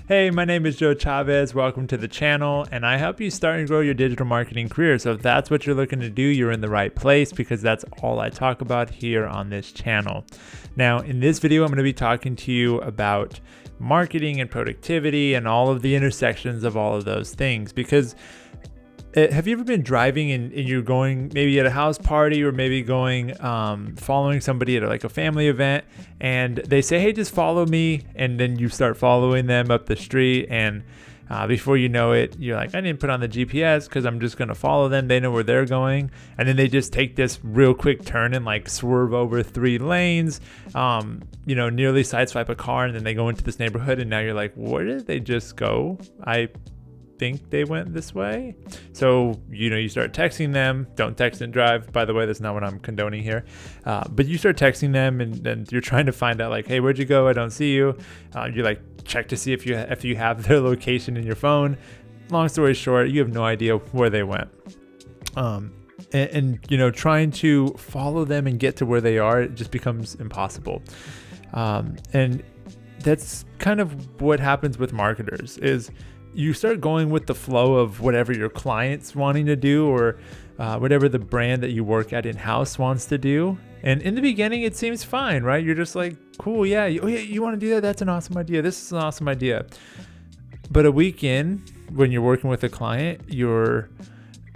Hey, my name is Joe Chavez. Welcome to the channel, and I help you start and grow your digital marketing career. So if that's what you're looking to do, you're in the right place because that's all I talk about here on this channel. Now, in this video, I'm going to be talking to you about marketing and productivity and all of the intersections of all of those things because have you ever been driving and you're going maybe at a house party or maybe going following somebody at like a family event and they say, hey, just follow me, and then you start following them up the street and before you know it, you're like, I didn't put on the GPS because I'm just going to follow them. They know where they're going. And then they just take this real quick turn and like swerve over 3 lanes, nearly sideswipe a car. And then they go into this neighborhood and now you're like, where did they just go? I think they went this way. So, you start texting them. Don't text and drive. By the way, that's not what I'm condoning here. But you start texting them and then you're trying to find out like, hey, where'd you go? I don't see you. You like check to see if you have their location in your phone. Long story short, you have no idea where they went. Trying to follow them and get to where they are, it just becomes impossible. And that's kind of what happens with marketers is you start going with the flow of whatever your client's wanting to do or whatever the brand that you work at in-house wants to do. And in the beginning, it seems fine, right? You're just like, cool, yeah. You want to do that? That's an awesome idea. This is an awesome idea. But a week in, when you're working with a client, you're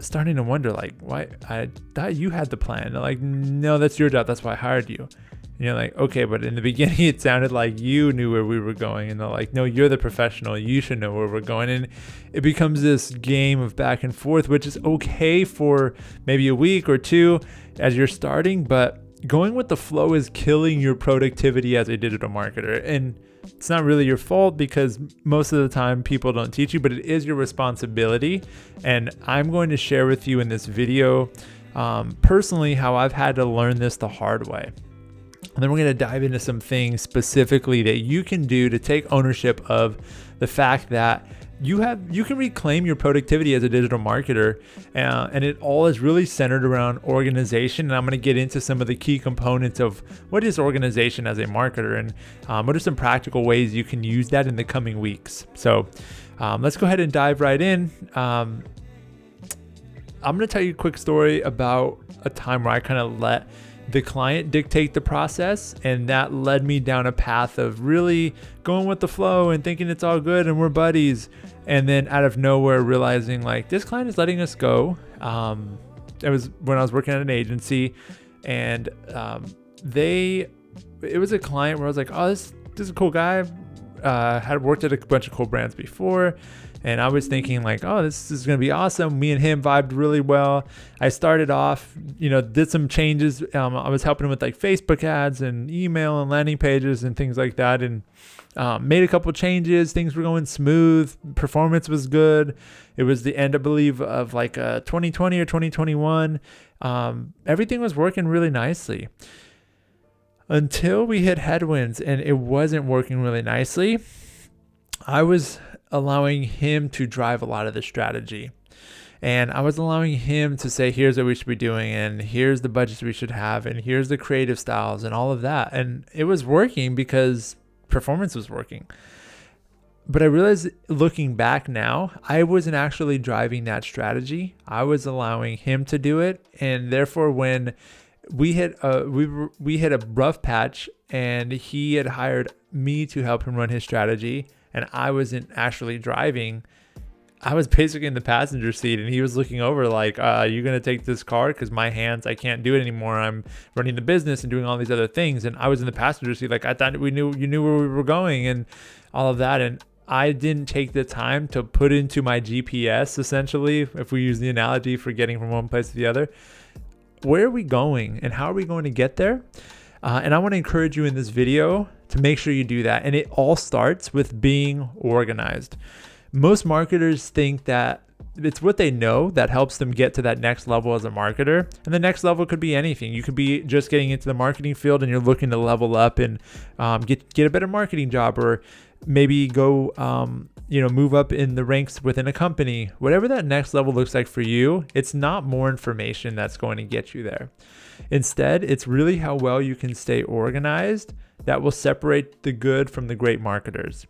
starting to wonder, like, why? I thought you had the plan. They're like, no, that's your job. That's why I hired you. And you're like, okay, but in the beginning, it sounded like you knew where we were going. And they're like, no, you're the professional. You should know where we're going. And it becomes this game of back and forth, which is okay for maybe a week or two as you're starting. But going with the flow is killing your productivity as a digital marketer. And it's not really your fault because most of the time people don't teach you, but it is your responsibility. And I'm going to share with you in this video, personally, how I've had to learn this the hard way. And then we're going to dive into some things specifically that you can do to take ownership of the fact that you can reclaim your productivity as a digital marketer. And it all is really centered around organization. And I'm going to get into some of the key components of what is organization as a marketer and what are some practical ways you can use that in the coming weeks. So let's go ahead and dive right in. I'm going to tell you a quick story about a time where I kind of let the client dictate the process, and that led me down a path of really going with the flow and thinking it's all good and we're buddies, and then out of nowhere realizing like this client is letting us go. It was when I was working at an agency, and it was a client where I was like, oh, this is a cool guy. Had worked at a bunch of cool brands before. And I was thinking like, oh, this is going to be awesome. Me and him vibed really well. I started off, did some changes. I was helping him with like Facebook ads and email and landing pages and things like that. And made a couple changes. Things were going smooth. Performance was good. It was the end, I believe, of like 2020 or 2021. Everything was working really nicely until we hit headwinds and it wasn't working really nicely. I was allowing him to drive a lot of the strategy. And I was allowing him to say, here's what we should be doing, and here's the budgets we should have, and here's the creative styles and all of that. And it was working because performance was working. But I realized looking back now, I wasn't actually driving that strategy. I was allowing him to do it. And therefore, when we hit a rough patch and he had hired me to help him run his strategy, and I wasn't actually driving, I was basically in the passenger seat, and he was looking over like, you going to take this car? Because my hands, I can't do it anymore. I'm running the business and doing all these other things. And I was in the passenger seat like, I thought you knew where we were going and all of that. And I didn't take the time to put into my GPS, essentially, if we use the analogy for getting from one place to the other, where are we going and how are we going to get there? And I want to encourage you in this video to make sure you do that. And it all starts with being organized. Most marketers think that it's what they know that helps them get to that next level as a marketer. And the next level could be anything. You could be just getting into the marketing field and you're looking to level up and get a better marketing job, or maybe go move up in the ranks within a company. Whatever that next level looks like for you, it's not more information that's going to get you there. Instead, it's really how well you can stay organized that will separate the good from the great marketers.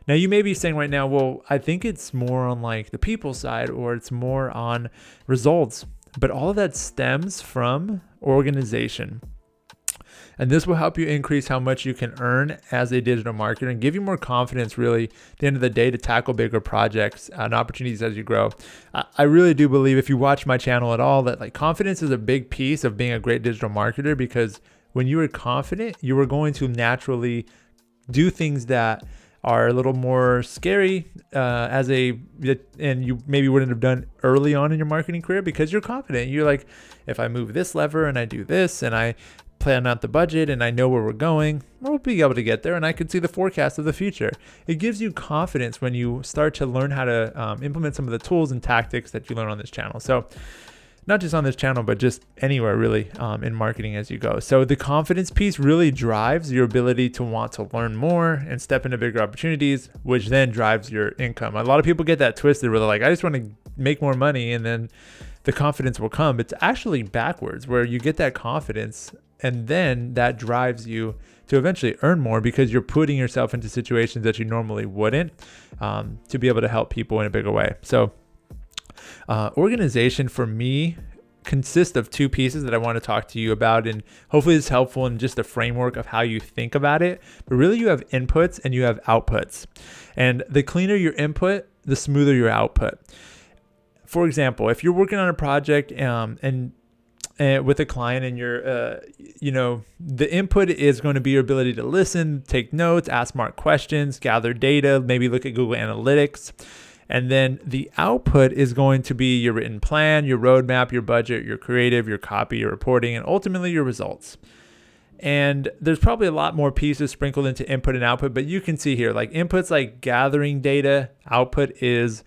Now you may be saying right now, well, I think it's more on like the people side or it's more on results, but all of that stems from organization. And this will help you increase how much you can earn as a digital marketer and give you more confidence, really, at the end of the day, to tackle bigger projects and opportunities as you grow. I really do believe, if you watch my channel at all, that like confidence is a big piece of being a great digital marketer, because when you are confident, you are going to naturally do things that are a little more scary and you maybe wouldn't have done early on in your marketing career, because you're confident. You're like, if I move this lever and I do this and I plan out the budget and I know where we're going, we'll be able to get there, and I can see the forecast of the future. It gives you confidence when you start to learn how to implement some of the tools and tactics that you learn on this channel. So not just on this channel, but just anywhere really in marketing as you go. So the confidence piece really drives your ability to want to learn more and step into bigger opportunities, which then drives your income. A lot of people get that twisted where they're like, I just want to make more money and then the confidence will come. It's actually backwards, where you get that confidence and then that drives you to eventually earn more, because you're putting yourself into situations that you normally wouldn't to be able to help people in a bigger way. So organization for me consists of two pieces that I want to talk to you about, and hopefully it's helpful in just the framework of how you think about it. But really, you have inputs and you have outputs, and the cleaner your input, the smoother your output. For example, if you're working on a project and with a client, and you're, the input is going to be your ability to listen, take notes, ask smart questions, gather data, maybe look at Google Analytics. And then the output is going to be your written plan, your roadmap, your budget, your creative, your copy, your reporting, and ultimately your results. And there's probably a lot more pieces sprinkled into input and output, but you can see here, like input's like gathering data, output is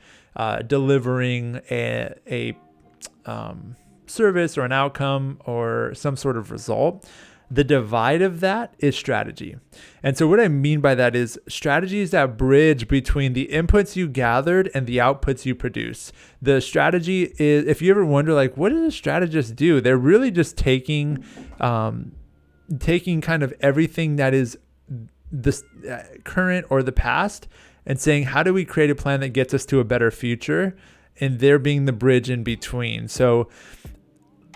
delivering a service or an outcome or some sort of result. The divide of that is strategy. And so what I mean by that is strategy is that bridge between the inputs you gathered and the outputs you produce. The strategy is, if you ever wonder, like, what does a strategist do? They're really just taking kind of everything that is the current or the past and saying, how do we create a plan that gets us to a better future? And there being the bridge in between. So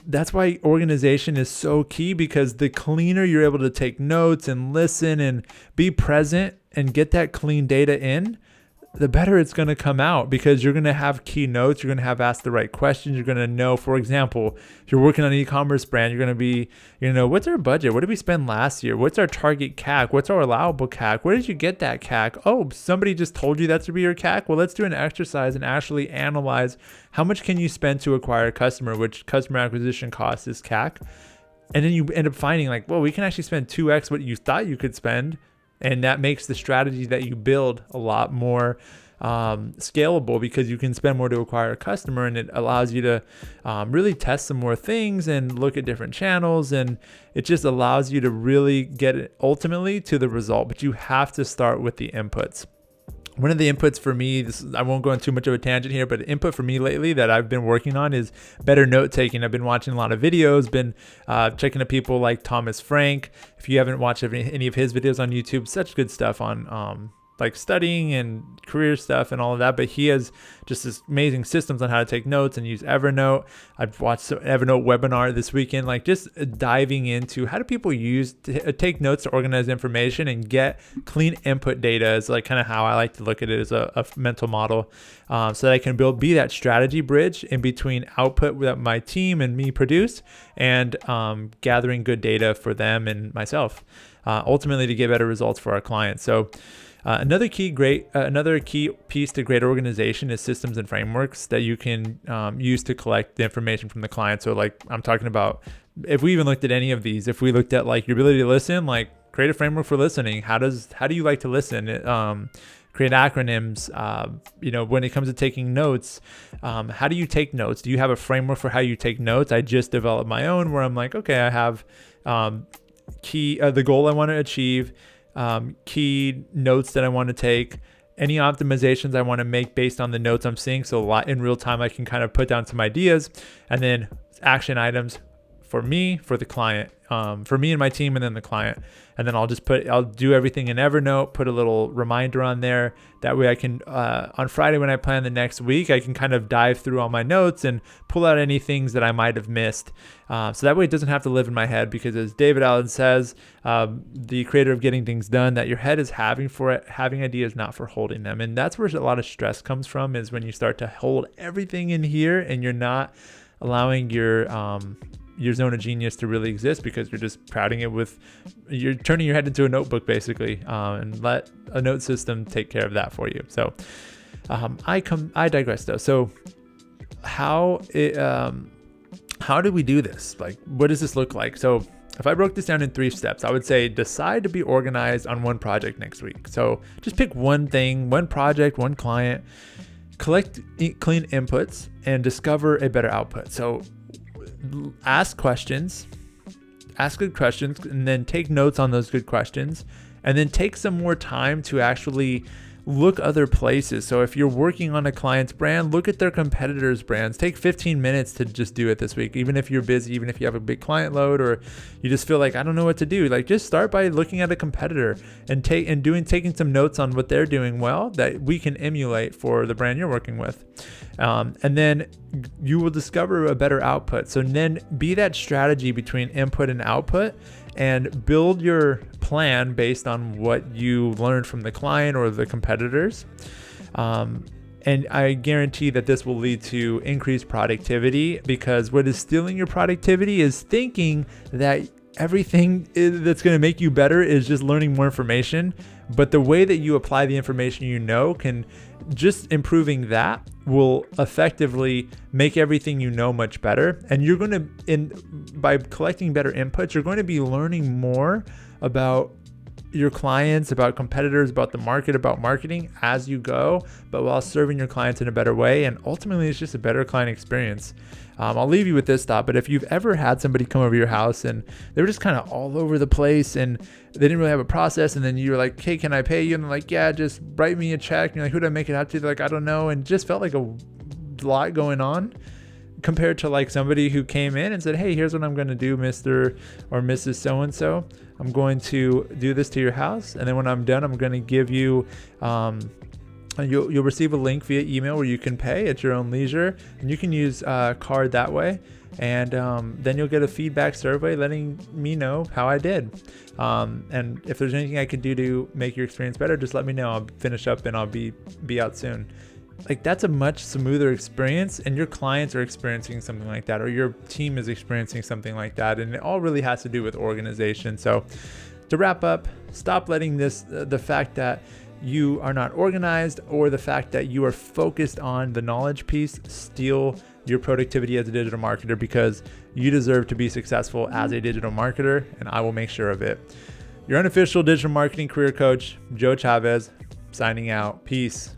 that's why organization is so key, because the cleaner you're able to take notes and listen and be present and get that clean data in, the better it's going to come out, because you're going to have key notes. You're going to have asked the right questions. You're going to know, for example, if you're working on an e-commerce brand, you're going to be, what's our budget? What did we spend last year? What's our target CAC? What's our allowable CAC? Where did you get that CAC? Oh, somebody just told you that to be your CAC. Well, let's do an exercise and actually analyze how much can you spend to acquire a customer, which customer acquisition cost is CAC. And then you end up finding like, well, we can actually spend 2x what you thought you could spend. And that makes the strategy that you build a lot more scalable, because you can spend more to acquire a customer, and it allows you to really test some more things and look at different channels, and it just allows you to really get it ultimately to the result. But you have to start with the inputs. One of the inputs for me, I won't go on too much of a tangent here, but input for me lately that I've been working on is better note taking. I've been watching a lot of videos, been checking out people like Thomas Frank. If you haven't watched any of his videos on YouTube, such good stuff on like studying and career stuff and all of that. But he has just this amazing systems on how to take notes and use Evernote. I've watched an Evernote webinar this weekend, like just diving into how do people take notes to organize information and get clean input data is like kind of how I like to look at it as a mental model, so that I can be that strategy bridge in between output that my team and me produce and gathering good data for them and myself, ultimately to get better results for our clients. So another key piece to great organization is systems and frameworks that you can use to collect the information from the client. So like I'm talking about, if we even looked at any of these, if we looked at like your ability to listen, like create a framework for listening. How do you like to listen? Create acronyms. When it comes to taking notes, how do you take notes? Do you have a framework for how you take notes? I just developed my own where I'm like, okay, I have the goal I want to achieve, key notes that I want to take, any optimizations I want to make based on the notes I'm seeing. So a lot in real time, I can kind of put down some ideas, and then action items for me, for the client, for me and my team, and then the client. And then I'll do everything in Evernote, put a little reminder on there. That way I can, on Friday when I plan the next week, I can kind of dive through all my notes and pull out any things that I might have missed. So that way it doesn't have to live in my head, because as David Allen says, the creator of Getting Things Done, that your head is having ideas, not for holding them. And that's where a lot of stress comes from, is when you start to hold everything in here and you're not allowing your zone of genius to really exist, because you're just you're turning your head into a notebook basically, and let a note system take care of that for you. So I digress though. So how do we do this? Like, what does this look like? So if I broke this down in 3 steps, I would say decide to be organized on one project next week. So just pick one thing, one project, one client, collect clean inputs, and discover a better output. So ask good questions, and then take notes on those good questions, and then take some more time to actually look other places. So if you're working on a client's brand, look at their competitors' brands. Take 15 minutes to just do it this week. Even if you're busy, even if you have a big client load, or you just feel like, I don't know what to do, like just start by looking at a competitor and taking some notes on what they're doing well that we can emulate for the brand you're working with. And then you will discover a better output. So then be that strategy between input and output, and build your plan based on what you learned from the client or the competitors. And I guarantee that this will lead to increased productivity, because what is stealing your productivity is thinking that everything that's going to make you better is just learning more information. But the way that you apply the information can just improving that will effectively make everything much better. And you're going to, by collecting better inputs, you're going to be learning more about your clients, about competitors, about the market, about marketing as you go, but while serving your clients in a better way. And ultimately, it's just a better client experience. I'll leave you with this thought, but if you've ever had somebody come over your house and they were just kind of all over the place and they didn't really have a process, and then you're like, hey, can I pay you? And they're like, yeah, just write me a check. And you're like, who do I make it out to? They're like, I don't know. And it just felt like a lot going on, compared to like somebody who came in and said, hey, here's what I'm going to do, Mr. or Mrs. So-and-so. I'm going to do this to your house. And then when I'm done, I'm going to give you, you'll receive a link via email where you can pay at your own leisure, and you can use a card that way. And then you'll get a feedback survey letting me know how I did. And if there's anything I can do to make your experience better, just let me know. I'll finish up and I'll be out soon. Like, that's a much smoother experience, and your clients are experiencing something like that, or your team is experiencing something like that. And it all really has to do with organization. So to wrap up, stop letting the fact that you are not organized, or the fact that you are focused on the knowledge piece, steal your productivity as a digital marketer, because you deserve to be successful as a digital marketer, and I will make sure of it. Your unofficial digital marketing career coach, Joe Chavez, signing out. Peace.